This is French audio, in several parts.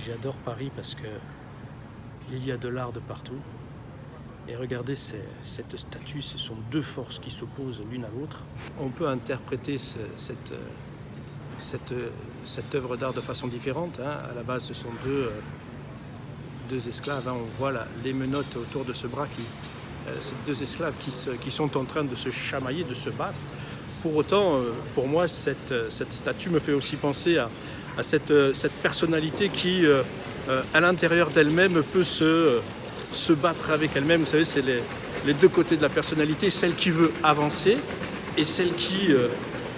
J'adore Paris parce que il y a de l'art de partout. Et regardez cette statue, ce sont deux forces qui s'opposent l'une à l'autre. On peut interpréter cette œuvre d'art de façon différente. À la base, ce sont deux esclaves. On voit les menottes autour de ce bras, ces deux esclaves qui sont en train de se chamailler, de se battre. Pour autant, pour moi, cette statue me fait aussi penser à cette personnalité qui, à l'intérieur d'elle-même, peut se battre avec elle-même. Vous savez, c'est les deux côtés de la personnalité, celle qui veut avancer et celle qui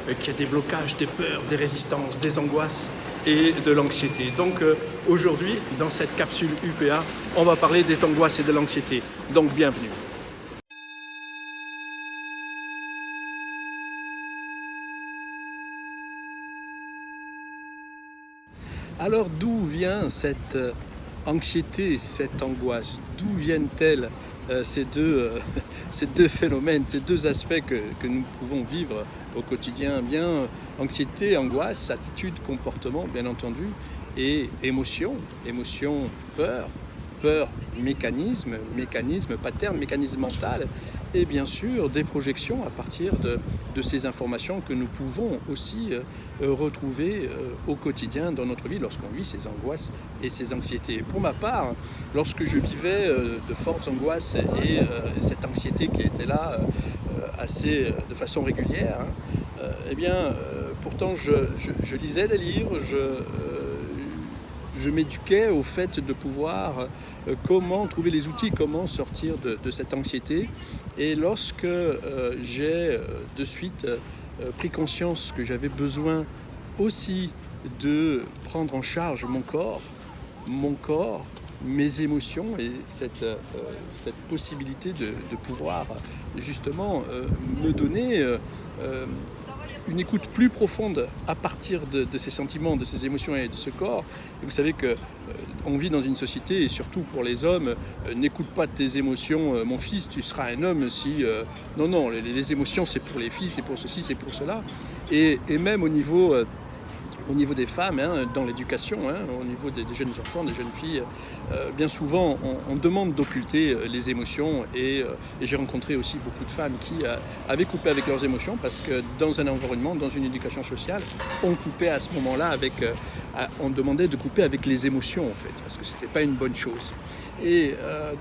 a des blocages, des peurs, des résistances, des angoisses et de l'anxiété. Donc aujourd'hui, dans cette capsule UPA, on va parler des angoisses et de l'anxiété. Donc bienvenue. Alors d'où vient cette anxiété, cette angoisse? D'où viennent-elles ces deux phénomènes, ces deux aspects que nous pouvons vivre au quotidien? Bien, anxiété, angoisse, attitude, comportement, bien entendu, et émotion, peur, mécanisme pattern, mécanisme mental, et bien sûr des projections à partir de ces informations que nous pouvons aussi retrouver au quotidien dans notre vie lorsqu'on vit ces angoisses et ces anxiétés. Pour ma part, lorsque je vivais de fortes angoisses et cette anxiété qui était là de façon régulière, pourtant je lisais des livres, je m'éduquais au fait de pouvoir comment trouver les outils, comment sortir de cette anxiété. Et lorsque j'ai de suite pris conscience que j'avais besoin aussi de prendre en charge mon corps, mes émotions et cette possibilité de pouvoir justement me donner une écoute plus profonde à partir de ces sentiments, de ces émotions et de ce corps. Et vous savez qu'on vit dans une société, et surtout pour les hommes, n'écoute pas tes émotions, mon fils, tu seras un homme si... Non, les émotions c'est pour les filles, c'est pour ceci, c'est pour cela. Et même au niveau des femmes, dans l'éducation, au niveau des jeunes enfants, des jeunes filles, bien souvent on demande d'occulter les émotions et j'ai rencontré aussi beaucoup de femmes qui avaient coupé avec leurs émotions parce que dans un environnement, dans une éducation sociale, on coupait à ce moment-là on demandait de couper avec les émotions en fait, parce que c'était pas une bonne chose. Et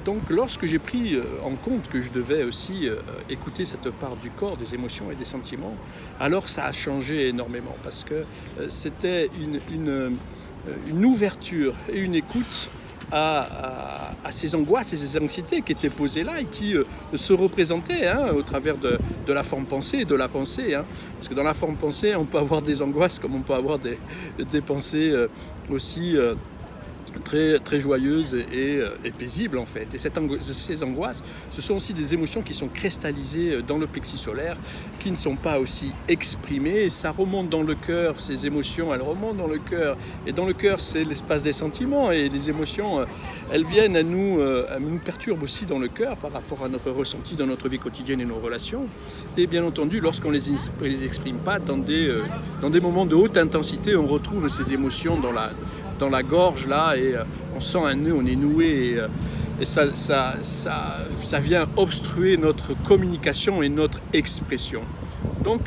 donc lorsque j'ai pris en compte que je devais aussi écouter cette part du corps, des émotions et des sentiments, alors ça a changé énormément parce que c'était une ouverture et une écoute à ces angoisses et ces anxiétés qui étaient posées là et qui se représentaient au travers de la forme pensée et de la pensée. Parce que dans la forme pensée, on peut avoir des angoisses comme on peut avoir des pensées aussi très, très joyeuse et paisible en fait. Et ces angoisses, ce sont aussi des émotions qui sont cristallisées dans le plexus solaire, qui ne sont pas aussi exprimées. Et ça remonte dans le cœur, ces émotions, elles remontent dans le cœur. Et dans le cœur, c'est l'espace des sentiments. Et les émotions, elles viennent elles nous perturbent aussi dans le cœur par rapport à notre ressenti dans notre vie quotidienne et nos relations. Et bien entendu, lorsqu'on les exprime pas dans des moments de haute intensité, on retrouve ces émotions dans la gorge là et on sent un nœud, on est noué et ça vient obstruer notre communication et notre expression. Donc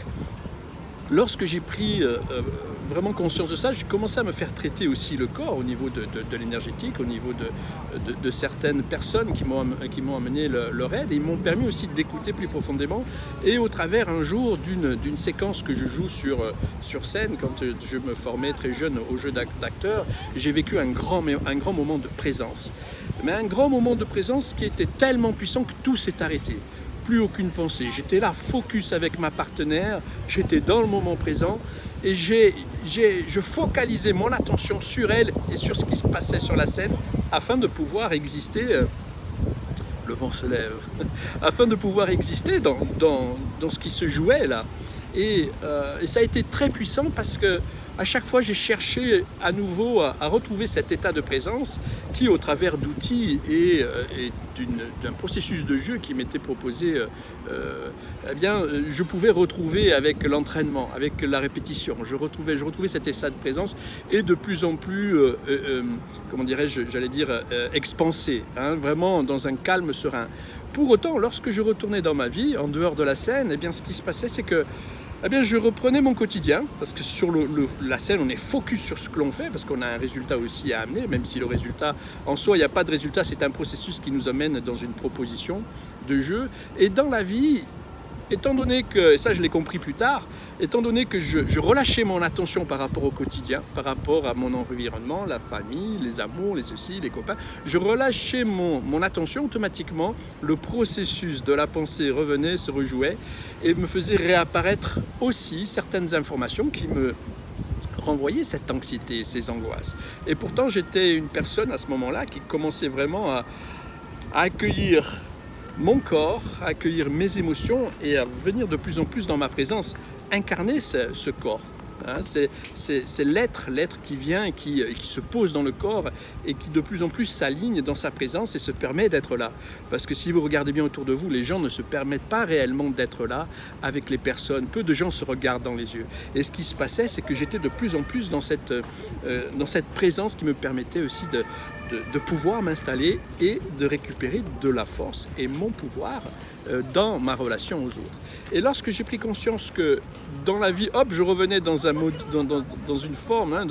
lorsque j'ai pris vraiment conscience de ça, j'ai commencé à me faire traiter aussi le corps au niveau de l'énergétique, au niveau de certaines personnes qui m'ont amené leur aide et ils m'ont permis aussi d'écouter plus profondément et au travers un jour d'une séquence que je joue sur scène quand je me formais très jeune au jeu d'acteur, j'ai vécu un grand moment de présence. Mais un grand moment de présence qui était tellement puissant que tout s'est arrêté. Plus aucune pensée. J'étais là, focus avec ma partenaire, j'étais dans le moment présent et je focalisais mon attention sur elle et sur ce qui se passait sur la scène afin de pouvoir exister, le vent se lève, afin de pouvoir exister dans ce qui se jouait là. Et ça a été très puissant parce que à chaque fois, j'ai cherché à nouveau à retrouver cet état de présence qui, au travers d'outils et d'un processus de jeu qui m'était proposé, eh bien, je pouvais retrouver avec l'entraînement, avec la répétition. Je retrouvais cet état de présence et de plus en plus, comment dirais-je, j'allais dire, expansé, hein, vraiment dans un calme serein. Pour autant, lorsque je retournais dans ma vie, en dehors de la scène, eh bien, ce qui se passait, c'est que je reprenais mon quotidien, parce que sur la scène, on est focus sur ce que l'on fait, parce qu'on a un résultat aussi à amener, même si le résultat, en soi, il n'y a pas de résultat, c'est un processus qui nous amène dans une proposition de jeu. Et dans la vie, étant donné que, et ça je l'ai compris plus tard, étant donné que je relâchais mon attention par rapport au quotidien, par rapport à mon environnement, la famille, les amours, les ceci, les copains, je relâchais mon attention automatiquement, le processus de la pensée revenait, se rejouait et me faisait réapparaître aussi certaines informations qui me renvoyaient cette anxiété, ces angoisses. Et pourtant j'étais une personne à ce moment-là qui commençait vraiment à accueillir mon corps, à accueillir mes émotions et à venir de plus en plus dans ma présence, incarner ce corps. Hein, c'est l'être qui vient et qui se pose dans le corps et qui de plus en plus s'aligne dans sa présence et se permet d'être là. Parce que si vous regardez bien autour de vous, les gens ne se permettent pas réellement d'être là avec les personnes. Peu de gens se regardent dans les yeux. Et ce qui se passait, c'est que j'étais de plus en plus dans cette présence qui me permettait aussi de pouvoir m'installer et de récupérer de la force et mon pouvoir dans ma relation aux autres. Et lorsque j'ai pris conscience que dans la vie, hop, je revenais dans un mode, dans une forme, hein,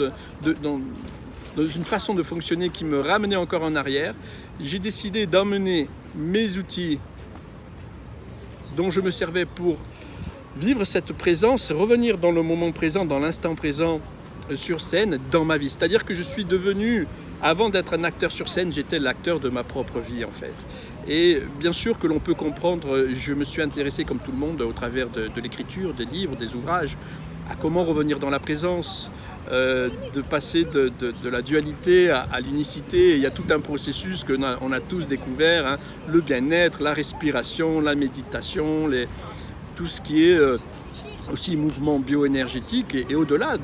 dans une façon de fonctionner qui me ramenait encore en arrière, j'ai décidé d'emmener mes outils dont je me servais pour vivre cette présence, revenir dans le moment présent, dans l'instant présent, sur scène, dans ma vie. C'est-à-dire que je suis devenu, avant d'être un acteur sur scène, j'étais l'acteur de ma propre vie en fait. Et bien sûr que l'on peut comprendre, je me suis intéressé comme tout le monde au travers de l'écriture, des livres, des ouvrages, à comment revenir dans la présence, de passer de la dualité à l'unicité. Il y a tout un processus qu'on a tous découvert, hein, le bien-être, la respiration, la méditation, tout ce qui est aussi mouvement bioénergétique et au-delà,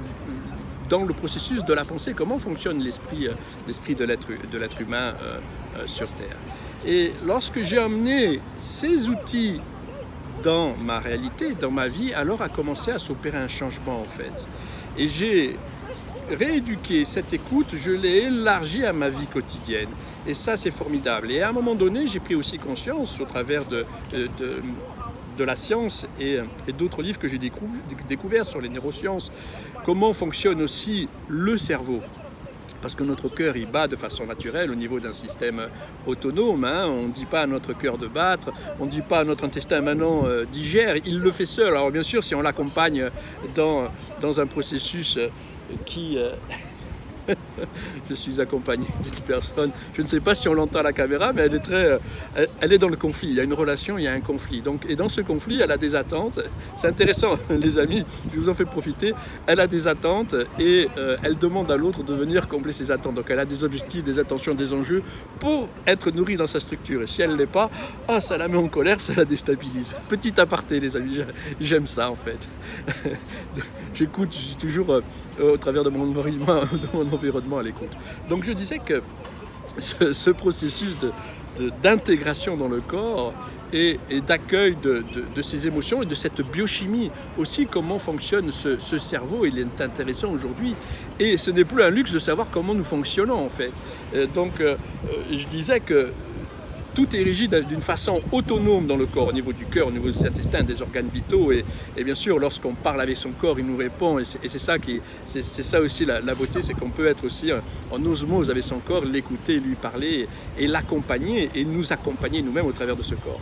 dans le processus de la pensée, comment fonctionne l'esprit de l'être humain sur Terre. Et lorsque j'ai amené ces outils dans ma réalité, dans ma vie, alors a commencé à s'opérer un changement en fait. Et j'ai rééduqué cette écoute, je l'ai élargie à ma vie quotidienne. Et ça, c'est formidable. Et à un moment donné, j'ai pris aussi conscience au travers de la science et d'autres livres que j'ai découverts sur les neurosciences, comment fonctionne aussi le cerveau. Parce que notre cœur, il bat de façon naturelle au niveau d'un système autonome. Hein. On ne dit pas à notre cœur de battre, on ne dit pas à notre intestin maintenant digère, il le fait seul. Alors bien sûr, si on l'accompagne dans un processus qui... Je suis accompagné d'une personne, je ne sais pas si on l'entend à la caméra, mais elle est dans le conflit, il y a une relation, il y a un conflit. Donc, et dans ce conflit, elle a des attentes, c'est intéressant les amis, je vous en fais profiter, elle a des attentes et elle demande à l'autre de venir combler ses attentes. Donc elle a des objectifs, des attentions, des enjeux pour être nourrie dans sa structure. Et si elle ne l'est pas, ça la met en colère, ça la déstabilise. Petit aparté les amis, j'aime ça en fait. J'écoute, je suis toujours au travers de mon environnement à l'écoute. Donc je disais que ce processus d'intégration dans le corps et d'accueil de ces émotions et de cette biochimie, aussi comment fonctionne ce cerveau, il est intéressant aujourd'hui. Et ce n'est plus un luxe de savoir comment nous fonctionnons en fait. Donc je disais que tout est régi d'une façon autonome dans le corps, au niveau du cœur, au niveau des intestins, des organes vitaux. Et bien sûr, lorsqu'on parle avec son corps, il nous répond. Et c'est ça aussi la beauté, c'est qu'on peut être aussi en osmose avec son corps, l'écouter, lui parler et l'accompagner et nous accompagner nous-mêmes au travers de ce corps.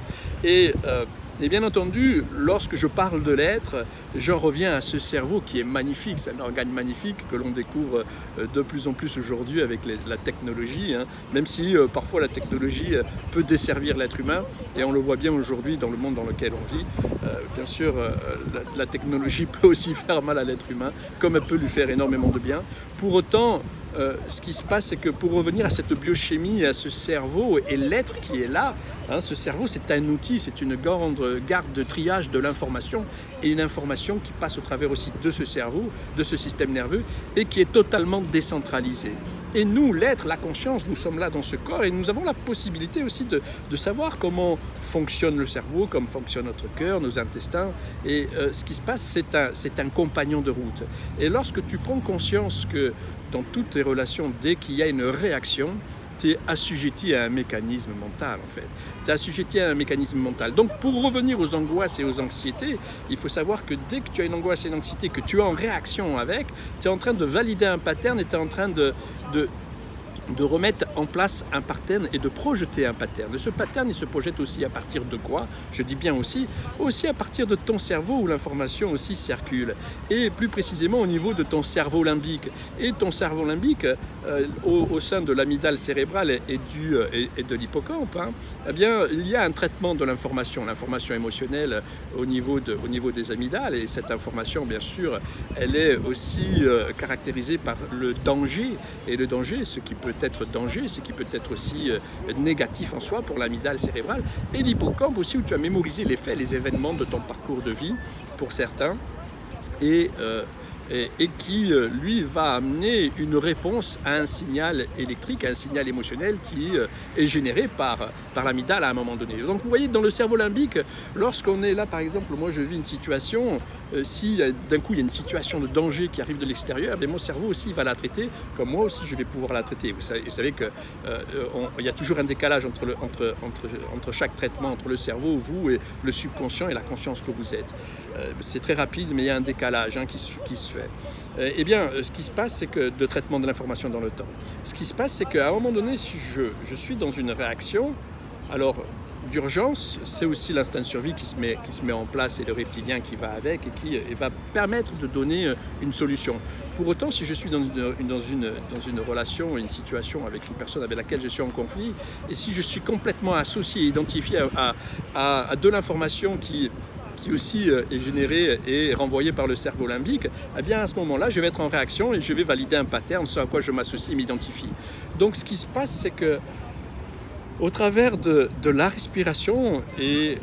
Et bien entendu, lorsque je parle de l'être, j'en reviens à ce cerveau qui est magnifique, c'est un organe magnifique que l'on découvre de plus en plus aujourd'hui avec la technologie, hein, même si parfois la technologie peut desservir l'être humain, et on le voit bien aujourd'hui dans le monde dans lequel on vit. Bien sûr, la technologie peut aussi faire mal à l'être humain, comme elle peut lui faire énormément de bien. Pour autant, ce qui se passe, c'est que pour revenir à cette biochimie, à ce cerveau et l'être qui est là, hein, ce cerveau, c'est un outil, c'est une grande garde de triage de l'information et une information qui passe au travers aussi de ce cerveau, de ce système nerveux et qui est totalement décentralisé. Et nous, l'être, la conscience, nous sommes là dans ce corps et nous avons la possibilité aussi de savoir comment fonctionne le cerveau, comment fonctionne notre cœur, nos intestins. Et ce qui se passe, c'est un compagnon de route. Et lorsque tu prends conscience que dans toutes tes relations, dès qu'il y a une réaction, tu es assujetti à un mécanisme mental en fait. Tu es assujetti à un mécanisme mental. Donc pour revenir aux angoisses et aux anxiétés, il faut savoir que dès que tu as une angoisse et une anxiété, que tu es en réaction avec, tu es en train de valider un pattern et tu es en train de remettre en place un pattern et de projeter un pattern. Et ce pattern, il se projette aussi à partir de quoi? Je dis bien aussi à partir de ton cerveau où l'information aussi circule. Et plus précisément au niveau de ton cerveau limbique. Et ton cerveau limbique, au sein de l'amygdale cérébrale et de l'hippocampe, hein, eh bien, il y a un traitement de l'information émotionnelle au niveau des amygdales. Et cette information, bien sûr, elle est aussi caractérisée par le danger. Et le danger, ce qui peut être danger, ce qui peut être aussi négatif en soi pour l'amygdale cérébrale. Et l'hippocampe aussi, où tu as mémorisé les faits, les événements de ton parcours de vie, pour certains. Et qui, lui, va amener une réponse à un signal électrique, à un signal émotionnel qui est généré par l'amygdale à un moment donné. Donc vous voyez, dans le cerveau limbique, lorsqu'on est là, par exemple, moi je vis une situation, si d'un coup il y a une situation de danger qui arrive de l'extérieur, mon cerveau aussi va la traiter, comme moi aussi je vais pouvoir la traiter. Vous savez qu'il y a toujours un décalage entre chaque traitement, entre le cerveau, vous, et le subconscient et la conscience que vous êtes. C'est très rapide, mais il y a un décalage qui se fait. Eh bien, ce qui se passe, c'est que de traitement de l'information dans le temps. Ce qui se passe, c'est qu'à un moment donné, si je suis dans une réaction, alors d'urgence, c'est aussi l'instinct de survie qui se met en place et le reptilien qui va avec et qui va permettre de donner une solution. Pour autant, si je suis dans une relation, une situation avec une personne avec laquelle je suis en conflit, et si je suis complètement associé, identifié à de l'information qui aussi est généré et renvoyé par le cerveau limbique, eh bien à ce moment-là, je vais être en réaction et je vais valider un pattern, ce à quoi je m'associe et m'identifie. Donc ce qui se passe, c'est que au travers de la respiration et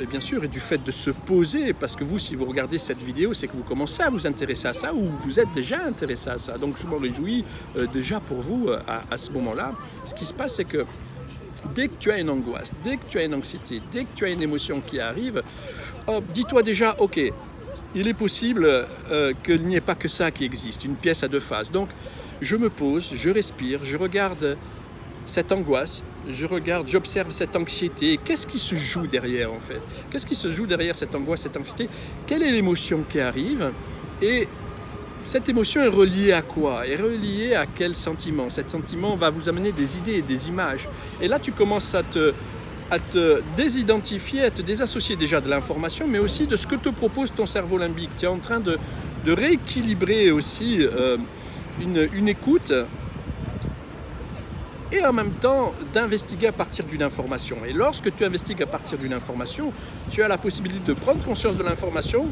bien sûr et du fait de se poser, parce que vous, si vous regardez cette vidéo, c'est que vous commencez à vous intéresser à ça ou vous êtes déjà intéressé à ça. Donc je m'en réjouis déjà pour vous à ce moment-là. Ce qui se passe, c'est que dès que tu as une angoisse, dès que tu as une anxiété, dès que tu as une émotion qui arrive, dis-toi déjà, ok, il est possible qu'il n'y ait pas que ça qui existe, une pièce à deux faces. Donc, je me pose, je respire, je regarde cette angoisse, j'observe cette anxiété. Qu'est-ce qui se joue derrière en fait? Qu'est-ce qui se joue derrière cette angoisse, cette anxiété? Quelle est l'émotion qui arrive? Et cette émotion est reliée à quoi? Est reliée à quel sentiment? Cet sentiment va vous amener des idées et des images. Et là, tu commences à te désidentifier, à te désassocier déjà de l'information, mais aussi de ce que te propose ton cerveau limbique. Tu es en train de rééquilibrer aussi une écoute et en même temps d'investiguer à partir d'une information. Et lorsque tu investigues à partir d'une information, tu as la possibilité de prendre conscience de l'information,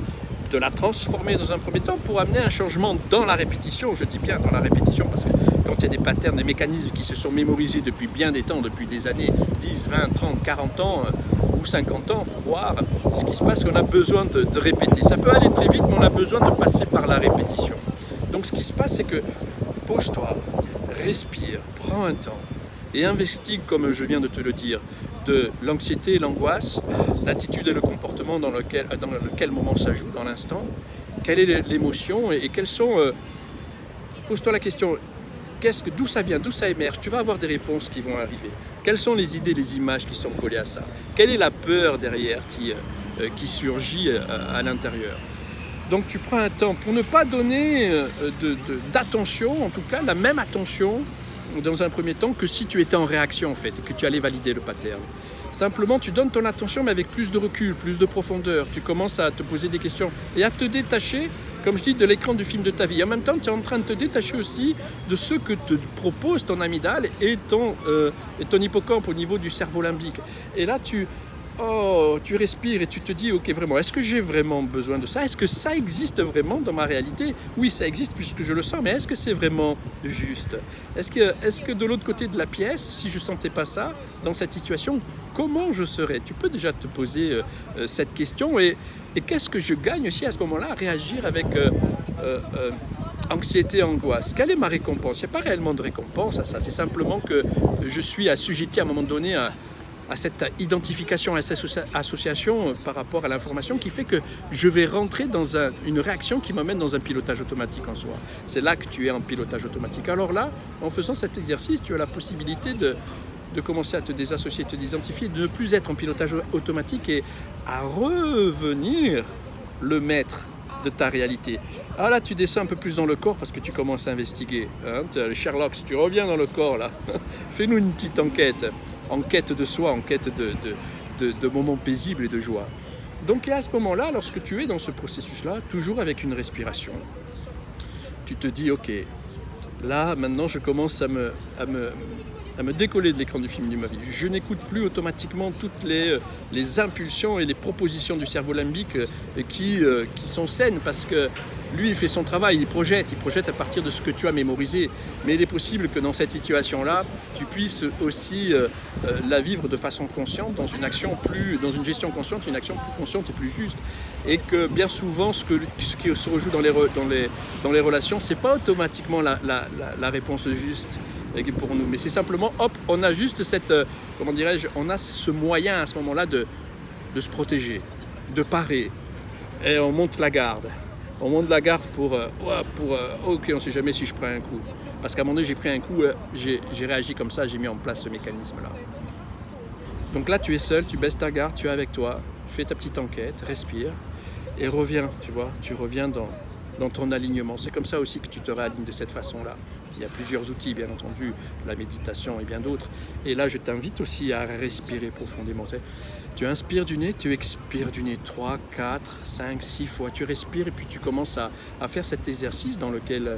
de la transformer dans un premier temps pour amener un changement dans la répétition. Je dis bien dans la répétition parce que quand il y a des patterns, des mécanismes qui se sont mémorisés depuis bien des temps, depuis des années, 10, 20, 30, 40 ans ou 50 ans, pour voir ce qui se passe, on a besoin de répéter. Ça peut aller très vite, mais on a besoin de passer par la répétition. Donc ce qui se passe, c'est que pose-toi, respire, prends un temps et investigue, comme je viens de te le dire, de l'anxiété et l'angoisse, l'attitude et le comportement dans lequel moment ça joue dans l'instant, quelle est l'émotion et quels sont... pose-toi la question, d'où ça vient, d'où ça émerge? Tu vas avoir des réponses qui vont arriver. Quelles sont les idées, les images qui sont collées à ça? Quelle est la peur derrière qui surgit à l'intérieur? Donc tu prends un temps pour ne pas donner d'attention, en tout cas la même attention dans un premier temps que si tu étais en réaction en fait, que tu allais valider le pattern. Simplement, tu donnes ton attention mais avec plus de recul, plus de profondeur. Tu commences à te poser des questions et à te détacher, comme je dis, de l'écran du film de ta vie. En même temps, tu es en train de te détacher aussi de ce que te propose ton amygdale et ton hippocampe au niveau du cerveau limbique. Et là, tu oh, tu respires et tu te dis, ok, vraiment, est-ce que j'ai vraiment besoin de ça? Est-ce que ça existe vraiment dans ma réalité? Oui, ça existe puisque je le sens, mais est-ce que c'est vraiment juste? Est-ce que de l'autre côté de la pièce, si je ne sentais pas ça, dans cette situation, comment je serais? Tu peux déjà te poser cette question et qu'est-ce que je gagne aussi à ce moment-là à réagir avec anxiété, angoisse? Quelle est ma récompense? Il n'y a pas réellement de récompense à ça, c'est simplement que je suis assujetti à un moment donné à cette identification, à cette association par rapport à l'information qui fait que je vais rentrer dans une réaction qui m'amène dans un pilotage automatique en soi. C'est là que tu es en pilotage automatique. Alors là, en faisant cet exercice, tu as la possibilité de commencer à te désassocier, te désidentifier, de ne plus être en pilotage automatique et à revenir le maître de ta réalité. Ah là, tu descends un peu plus dans le corps parce que tu commences à investiguer. Hein, le Sherlock, tu reviens dans le corps là. Fais-nous une petite enquête. En quête de soi, en quête de moments paisibles et de joie. Donc à ce moment-là, lorsque tu es dans ce processus-là, toujours avec une respiration, tu te dis, ok, là maintenant je commence à me décoller de l'écran du film de ma vie. Je n'écoute plus automatiquement toutes les impulsions et les propositions du cerveau limbique qui sont saines parce que lui, il fait son travail, il projette à partir de ce que tu as mémorisé. Mais il est possible que dans cette situation-là, tu puisses aussi la vivre de façon consciente, dans une gestion consciente, une action plus consciente et plus juste. Et que bien souvent, ce qui se rejoue dans les relations, c'est pas automatiquement la réponse juste pour nous. Mais c'est simplement, hop, on a juste on a ce moyen à ce moment-là de se protéger, de parer. Et on monte la garde. On monte la garde pour ok, on ne sait jamais si je prends un coup. Parce qu'à un moment donné, j'ai pris un coup, j'ai réagi comme ça, j'ai mis en place ce mécanisme-là. Donc là, tu es seul, tu baisses ta garde, tu es avec toi, fais ta petite enquête, respire et reviens, tu vois, tu reviens dans ton alignement. C'est comme ça aussi que tu te réalignes de cette façon-là. Il y a plusieurs outils, bien entendu, la méditation et bien d'autres. Et là, je t'invite aussi à respirer profondément. Tu inspires du nez, tu expires du nez 3, 4, 5, 6 fois. Tu respires et puis tu commences à faire cet exercice dans lequel,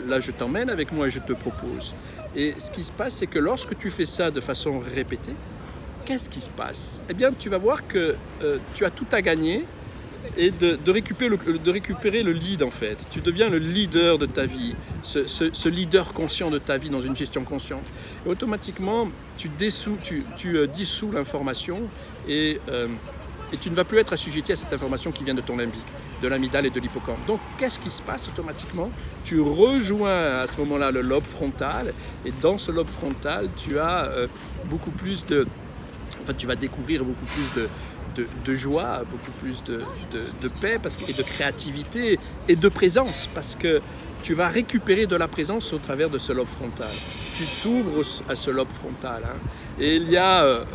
là, je t'emmène avec moi et je te propose. Et ce qui se passe, c'est que lorsque tu fais ça de façon répétée, qu'est-ce qui se passe? Eh bien, tu vas voir que tu as tout à gagner et de récupérer le lead en fait. Tu deviens le leader de ta vie, ce leader conscient de ta vie dans une gestion consciente. Et automatiquement, tu dissous l'information et tu ne vas plus être assujetti à cette information qui vient de ton limbique, de l'amygdale et de l'hippocampe. Donc, qu'est-ce qui se passe automatiquement? Tu rejoins à ce moment-là le lobe frontal et dans ce lobe frontal, tu as beaucoup plus tu vas découvrir beaucoup plus de joie, beaucoup plus de paix et de créativité et de présence parce que tu vas récupérer de la présence au travers de ce lobe frontal. Tu t'ouvres à ce lobe frontal. Hein. Et il y a,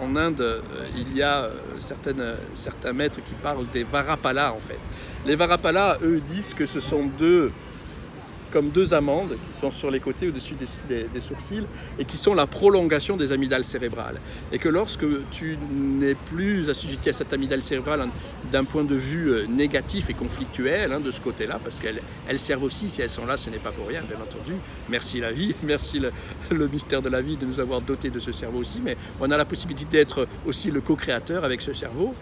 en Inde, certains maîtres qui parlent des Varapalas en fait. Les Varapalas, eux, disent que ce sont comme deux amandes qui sont sur les côtés au-dessus des sourcils et qui sont la prolongation des amygdales cérébrales. Et que lorsque tu n'es plus assujetti à cette amygdale cérébrale d'un point de vue négatif et conflictuel de ce côté-là, parce qu'elles servent aussi, si elles sont là, ce n'est pas pour rien, bien entendu. Merci la vie, merci le mystère de la vie de nous avoir dotés de ce cerveau aussi, mais on a la possibilité d'être aussi le co-créateur avec ce cerveau.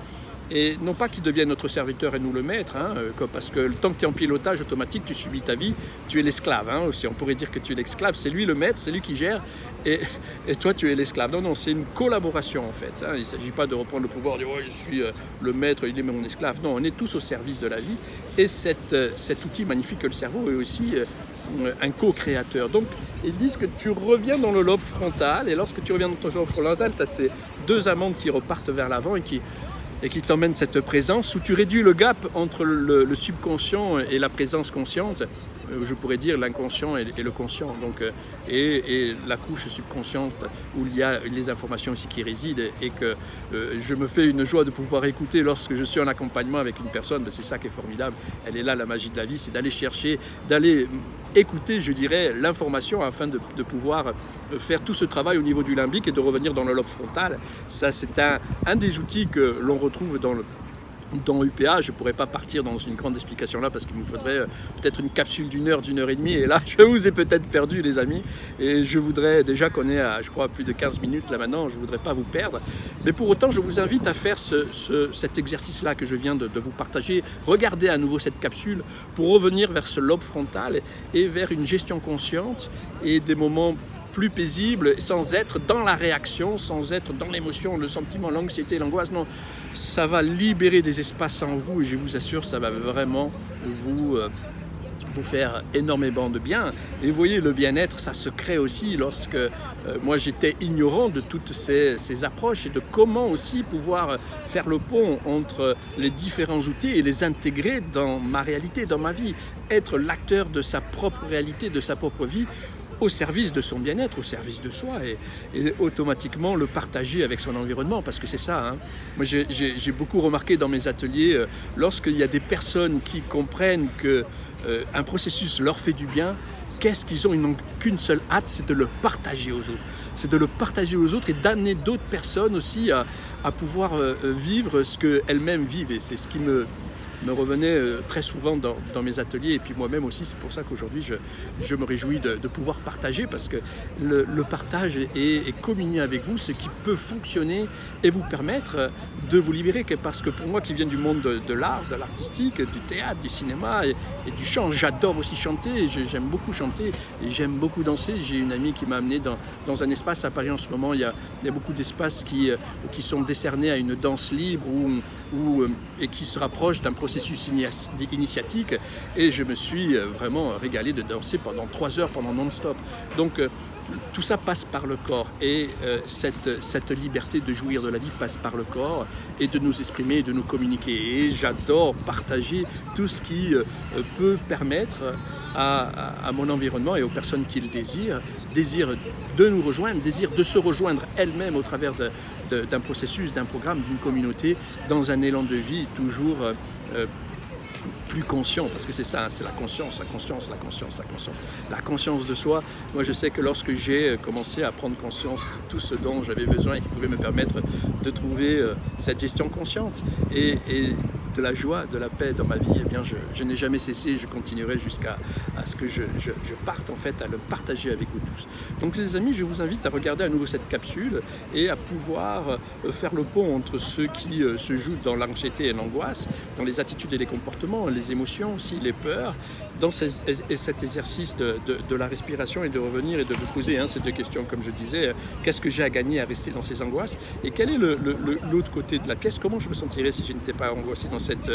Et non pas qu'il devienne notre serviteur et nous le maître, parce que le temps que tu es en pilotage automatique, tu subis ta vie, tu es l'esclave. Aussi, on pourrait dire que tu es l'esclave, c'est lui le maître, c'est lui qui gère, et toi tu es l'esclave. Non, c'est une collaboration en fait. Il ne s'agit pas de reprendre le pouvoir, de dire je suis le maître, il est mon esclave. Non, on est tous au service de la vie, et cet outil magnifique que le cerveau est aussi un co-créateur. Donc, ils disent que tu reviens dans le lobe frontal, et lorsque tu reviens dans ton lobe frontal, tu as ces deux amandes qui repartent vers l'avant et qui t'emmène cette présence, où tu réduis le gap entre le subconscient et la présence consciente, je pourrais dire l'inconscient et le conscient, donc, et la couche subconsciente où il y a les informations aussi qui résident, et que je me fais une joie de pouvoir écouter lorsque je suis en accompagnement avec une personne. C'est ça qui est formidable, elle est là la magie de la vie, c'est d'aller chercher, d'aller écouter, je dirais, l'information afin de pouvoir faire tout ce travail au niveau du limbique et de revenir dans le lobe frontal. Ça, c'est un des outils que l'on retrouve dans UPA, je ne pourrais pas partir dans une grande explication là parce qu'il me faudrait peut-être une capsule d'une heure et demie et là je vous ai peut-être perdu les amis et je voudrais déjà qu'on est à je crois plus de 15 minutes là maintenant, je ne voudrais pas vous perdre mais pour autant je vous invite à faire cet exercice là que je viens de vous partager, regardez à nouveau cette capsule pour revenir vers ce lobe frontal et vers une gestion consciente et des moments plus paisible, sans être dans la réaction, sans être dans l'émotion, le sentiment, l'anxiété, l'angoisse. Non, ça va libérer des espaces en vous et je vous assure, ça va vraiment vous faire énormément de bien. Et vous voyez, le bien-être, ça se crée aussi lorsque moi j'étais ignorant de toutes ces approches et de comment aussi pouvoir faire le pont entre les différents outils et les intégrer dans ma réalité, dans ma vie. Être l'acteur de sa propre réalité, de sa propre vie, au service de son bien-être, au service de soi et automatiquement le partager avec son environnement parce que c'est ça. Hein. Moi j'ai beaucoup remarqué dans mes ateliers, lorsqu'il y a des personnes qui comprennent qu'un processus leur fait du bien, qu'est-ce qu'ils ont? Ils n'ont qu'une seule hâte, c'est de le partager aux autres. C'est de le partager aux autres et d'amener d'autres personnes aussi à pouvoir vivre ce qu'elles-mêmes vivent et c'est ce qui me revenait très souvent dans mes ateliers et puis moi-même aussi, c'est pour ça qu'aujourd'hui je me réjouis de pouvoir partager parce que le partage et communier avec vous, ce qui peut fonctionner et vous permettre de vous libérer parce que pour moi qui viens du monde de l'art, de l'artistique, du théâtre, du cinéma et du chant, j'adore aussi chanter, j'aime beaucoup chanter et j'aime beaucoup danser. J'ai une amie qui m'a amené dans un espace à Paris en ce moment, il y a beaucoup d'espaces qui sont décernés à une danse libre et qui se rapprochent d'un processus initiatique et je me suis vraiment régalé de danser pendant 3 heures pendant non-stop. Donc tout ça passe par le corps et cette liberté de jouir de la vie passe par le corps et de nous exprimer et de nous communiquer et j'adore partager tout ce qui peut permettre à mon environnement et aux personnes qui le désirent de nous rejoindre, désirent de se rejoindre elles-mêmes au travers d'un processus, d'un programme, d'une communauté, dans un élan de vie toujours plus conscient, parce que c'est ça, hein, c'est la conscience de soi. Moi je sais que lorsque j'ai commencé à prendre conscience de tout ce dont j'avais besoin et qui pouvait me permettre de trouver cette gestion consciente et de la joie, de la paix dans ma vie, eh bien je n'ai jamais cessé, je continuerai jusqu'à ce que je parte en fait à le partager avec vous tous. Donc les amis, je vous invite à regarder à nouveau cette capsule et à pouvoir faire le pont entre ceux qui se jouent dans l'anxiété et l'angoisse, dans les attitudes et les comportements, les émotions aussi, les peurs, dans cet exercice de la respiration et de revenir et de vous poser ces 2 questions comme je disais, qu'est-ce que j'ai à gagner à rester dans ces angoisses et quel est l'autre côté de la pièce, comment je me sentirais si je n'étais pas angoissé dans cette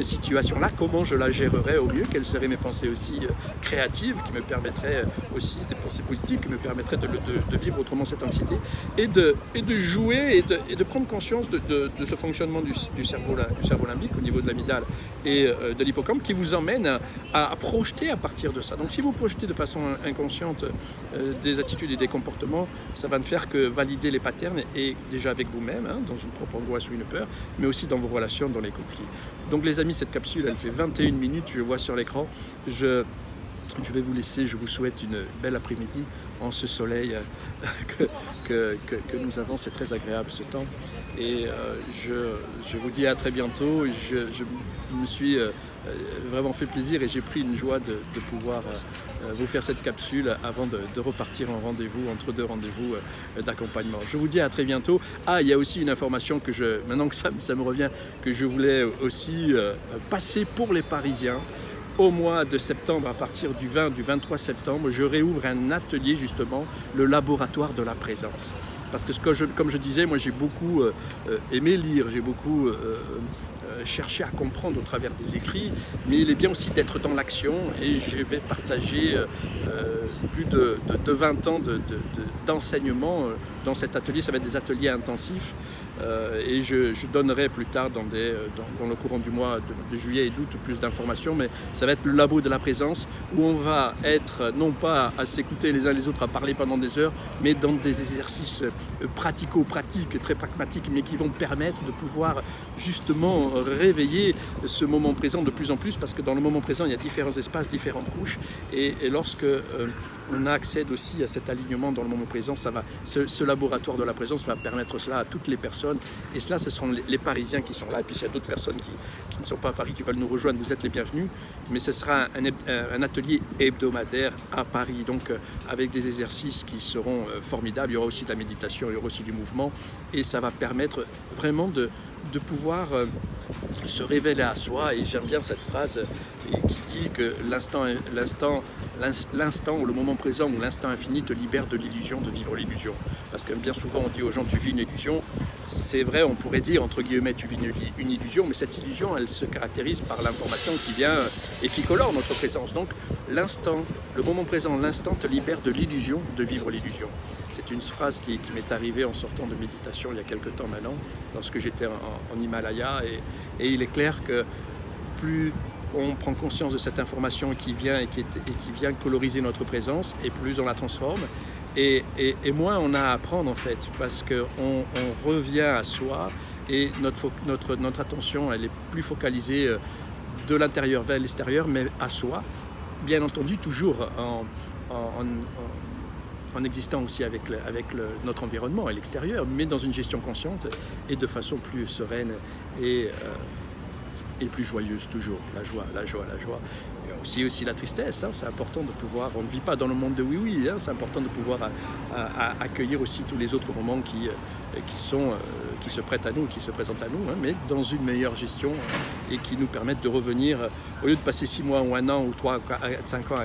situation-là, comment je la gérerais au mieux, quelles seraient mes pensées aussi créatives qui me permettraient aussi, des pensées positives qui me permettraient de vivre autrement cette anxiété et de jouer et de prendre conscience de ce fonctionnement du cerveau limbique au niveau de l'amygdale et de l'hippocampe qui vous emmène à projeter à partir de ça. Donc si vous projetez de façon inconsciente des attitudes et des comportements, ça va ne faire que valider les patterns et déjà avec vous-même, dans une propre angoisse ou une peur, mais aussi dans vos relations, dans les conflits. Donc les amis, cette capsule, elle fait 21 minutes, je vois sur l'écran. Je vais vous laisser, je vous souhaite une belle après-midi en ce soleil que nous avons, c'est très agréable ce temps. Et je vous dis à très bientôt. Je me suis vraiment fait plaisir et j'ai pris une joie de pouvoir vous faire cette capsule avant de repartir en rendez-vous, entre 2 rendez-vous d'accompagnement. Je vous dis à très bientôt. Il y a aussi une information maintenant que ça me revient, que je voulais aussi passer pour les Parisiens. Au mois de septembre, à partir du 23 septembre, je réouvre un atelier justement, le laboratoire de la présence. Parce que comme je disais, moi j'ai beaucoup aimé lire, j'ai beaucoup cherché à comprendre au travers des écrits, mais il est bien aussi d'être dans l'action et je vais partager plus de 20 ans d'enseignement dans cet atelier. Ça va être des ateliers intensifs et je donnerai plus tard dans le courant du mois de juillet et d'août plus d'informations, mais ça va être le labo de la présence où on va être non pas à s'écouter les uns les autres, à parler pendant des heures, mais dans des exercices pratico-pratiques, très pragmatiques, mais qui vont permettre de pouvoir justement réveiller ce moment présent de plus en plus, parce que dans le moment présent, il y a différents espaces, différentes couches, et lorsque on accède aussi à cet alignement dans le moment présent, ce laboratoire de la présence va permettre cela à toutes les personnes, et cela, ce sont les Parisiens qui sont là, et puis il y a d'autres personnes qui ne sont pas à Paris, qui veulent nous rejoindre, vous êtes les bienvenus, mais ce sera un atelier hebdomadaire à Paris, donc avec des exercices qui seront formidables. Il y aura aussi de la méditation, il y aura aussi du mouvement, et ça va permettre vraiment de pouvoir se révéler à soi. Et j'aime bien cette phrase qui dit que l'instant ou le moment présent ou l'instant infini te libère de l'illusion de vivre l'illusion. Parce que bien souvent on dit aux gens tu vis une illusion. C'est vrai, on pourrait dire entre guillemets tu vis une illusion, mais cette illusion elle se caractérise par l'information qui vient et qui colore notre présence. Donc l'instant, le moment présent, l'instant te libère de l'illusion de vivre l'illusion. C'est une phrase qui m'est arrivée en sortant de méditation il y a quelques temps maintenant, lorsque j'étais en Himalaya, et il est clair que plus on prend conscience de cette information qui vient et qui vient coloriser notre présence, et plus on la transforme, et moins on a à apprendre en fait, parce qu'on revient à soi, et notre attention elle est plus focalisée de l'intérieur vers l'extérieur, mais à soi, bien entendu toujours en existant aussi avec notre environnement et l'extérieur, mais dans une gestion consciente et de façon plus sereine et plus joyeuse toujours. La joie. Il y a aussi la tristesse, hein. C'est important de pouvoir, on ne vit pas dans le monde de oui-oui, hein. C'est important de pouvoir accueillir aussi tous les autres moments qui se prêtent à nous, qui se présentent à nous, hein, mais dans une meilleure gestion et qui nous permettent de revenir, au lieu de passer 6 mois ou 1 an ou 3 ou 5 ans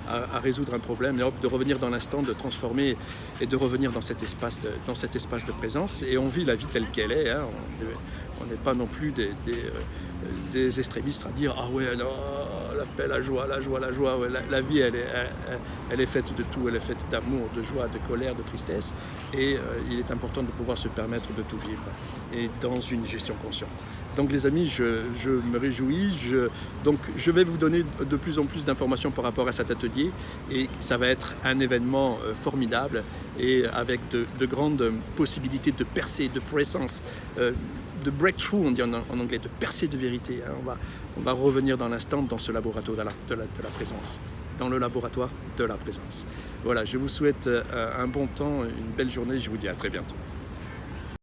à résoudre un problème, de revenir dans l'instant, de transformer et de revenir dans cet espace de présence. Et on vit la vie telle qu'elle est, hein. On n'est pas non plus des extrémistes à dire ah ouais, non, la paix, la joie, ouais, la vie elle est faite de tout, elle est faite d'amour, de joie, de colère, de tristesse, et il est important de pouvoir se permettre de tout vivre et dans une gestion consciente. Donc les amis, je me réjouis, donc je vais vous donner de plus en plus d'informations par rapport à cet atelier, et ça va être un événement formidable et avec de grandes possibilités de percée, de présence, de breakthrough, on dit en anglais, de percée de vérité. On va revenir dans l'instant dans ce laboratoire de la présence, dans le laboratoire de la présence. Voilà, je vous souhaite un bon temps, une belle journée, je vous dis à très bientôt.